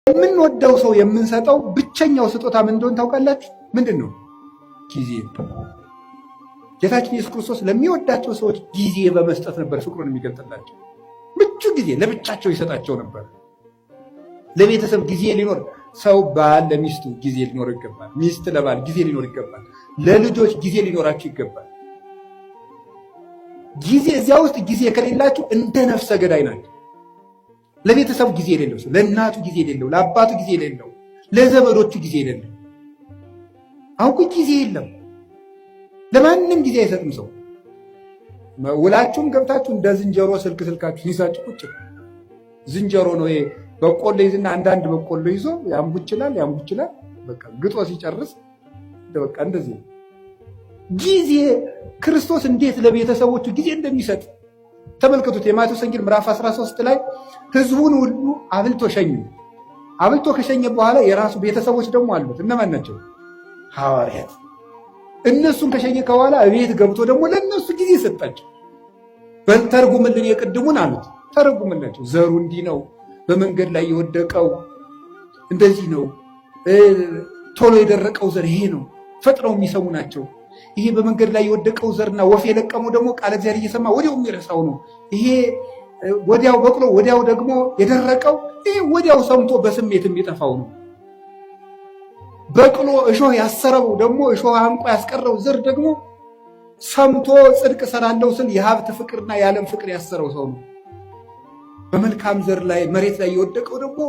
የምንወደው ሰው የምንሰጠው ብቸኛው ስጦታ ምን እንደሆነ ታውቃላችሁ? ምንድን ነው? ጊዜ። ጌታችን ኢየሱስ ክርስቶስ ለሚወዳቸው ሰዎች ጊዜ በመስጠት ነበር ፍቅሩን የሚገልጥላቸው። ምቹ ጊዜ ለብቻቸው ይሰጣቸው ነበር። ለቤተሰብ ጊዜ ሊኖር ሰው ባል ለሚስቱ ጊዜ ሊኖር ይገባል። ሚስት ለባል ጊዜ ሊኖር ይገባል። ለልጆች ጊዜ ሊኖራቸው ይገባል። ጊዜ እዚያ ውስጥ ጊዜ ከሌላችሁ እንደ ነፍሰ ገዳይ ናቸው። ለቤተሰቡ ጊዜ የሌለው ሰው፣ ለእናቱ ጊዜ የሌለው፣ ለአባቱ ጊዜ የሌለው፣ ለዘመዶቹ ጊዜ የሌለው። አሁን ጊዜ የለም። ለማንም ጊዜ አይሰጥም ሰው። ውላችሁም ገብታችሁ እንደ ዝንጀሮ ስልካችሁ ይዛችሁ ቁጭ። ዝንጀሮ ነው ይሄ። በቆሎ ይዝና አንዳንድ በቆሎ ይዞ ያምጉችላል። በቃ ግጦ ሲጨርስ በቃ እንደዚህ ነው። ጊዜ ክርስቶስ እንዴት ለቤተሰቦቹ ጊዜ እንደሚሰጥ ተመልከቱት። የማቴዎስ ወንጌል ምዕራፍ 13 ላይ ህዝቡን ሁሉ አብልቶ ሸኘ። አብልቶ ከሸኘ በኋላ የራሱ ቤተሰቦች ደግሞ አሉት። እነማን ናቸው? ሐዋርያት። እነሱን ከሸኘ በኋላ ቤት ገብቶ ደግሞ ለእነሱ ጊዜ ሰጣቸው። ተርጉምልን የቅድሙን አሉት። ተረጉምላቸው። ዘሩ እንዲህ ነው፣ በመንገድ ላይ የወደቀው እንደዚህ ነው፣ ቶሎ የደረቀው ዘር ይሄ ነው፣ ፈጥነው የሚሰሙ ናቸው። ይሄ በመንገድ ላይ የወደቀው ዘርና ወፍ የለቀመው ደግሞ ቃለ እግዚአብሔር እየሰማ ወዲያው የሚረሳው ነው። ይሄ ወዲያው በቅሎ ወዲያው ደግሞ የደረቀው ይሄ ወዲያው ሰምቶ በስሜት የሚጠፋው ነው። በቅሎ እሾህ ያሰረው ደግሞ እሾህ አንቆ ያስቀረው ዘር ደግሞ ሰምቶ ጽድቅ እሰራለሁ ስል የሀብት ፍቅርና የዓለም ፍቅር ያሰረው ሰው ነው። በመልካም ዘር ላይ መሬት ላይ የወደቀው ደግሞ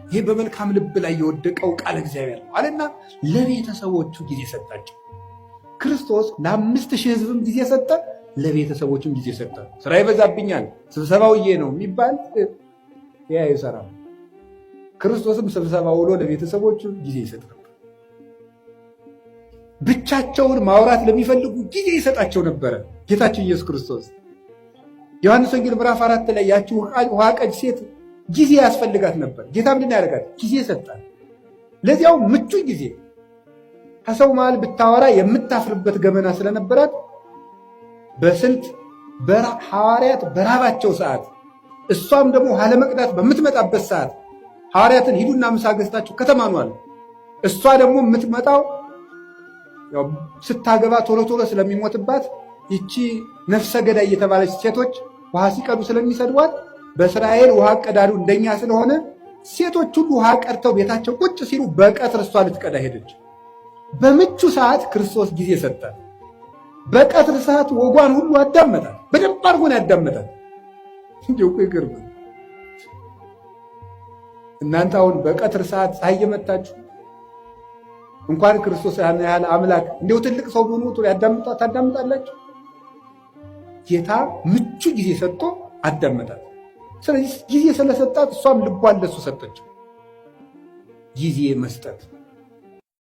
ይሄ በመልካም ልብ ላይ የወደቀው ቃለ እግዚአብሔር ነው አለና ለቤተሰቦቹ ጊዜ ሰጣቸው። ክርስቶስ ለ5000 ሕዝብም ጊዜ ሰጠ፣ ለቤተሰቦቹም ጊዜ ሰጠ። ስራ ይበዛብኛል ስብሰባውዬ ነው የሚባል ያ ይሰራል። ክርስቶስም ስብሰባ ውሎ ለቤተሰቦቹ ጊዜ ይሰጥ ነበር። ብቻቸውን ማውራት ለሚፈልጉ ጊዜ ይሰጣቸው ነበረ ጌታችን ኢየሱስ ክርስቶስ። ዮሐንስ ወንጌል ምዕራፍ 4 ላይ ያቺ ውሃ ቀጅ ሴት ጊዜ ያስፈልጋት ነበር። ጌታ ምንድን ያደርጋት? ጊዜ ሰጣት። ለዚያው ምቹ ጊዜ። ከሰው መሃል ብታወራ የምታፍርበት ገመና ስለነበራት በስልት ሐዋርያት በራባቸው ሰዓት፣ እሷም ደግሞ ውሃ ለመቅዳት በምትመጣበት ሰዓት ሐዋርያትን ሂዱና ምሳ ገዝታችሁ ከተማ ነው አለ። እሷ ደግሞ የምትመጣው ስታገባ ቶሎ ቶሎ ስለሚሞትባት ይቺ ነፍሰ ገዳይ የተባለች ሴቶች ውሃ ሲቀዱ ስለሚሰድቧት በእስራኤል ውሃ ቀዳዱ እንደኛ ስለሆነ ሴቶች ሁሉ ውሃ ቀድተው ቤታቸው ቁጭ ሲሉ በቀትር እሷ ልትቀዳ ሄደች። በምቹ ሰዓት ክርስቶስ ጊዜ ሰጠ። በቀትር ሰዓት ወጓን ሁሉ አዳመጣል። በደንብ አድርጎን ያዳመጣል። እንዲሁ እኮ ይገርማል። እናንተ አሁን በቀትር ሰዓት ፀሐይ የመታችሁ እንኳን ክርስቶስ ያን ያህል አምላክ እንዲሁ ትልቅ ሰው ሆኖ ታዳምጣላችሁ። ጌታ ምቹ ጊዜ ሰጥቶ አዳመጣት። ስለዚህ ጊዜ ስለሰጣት እሷም ልቧን ለሱ ሰጠችው። ጊዜ መስጠት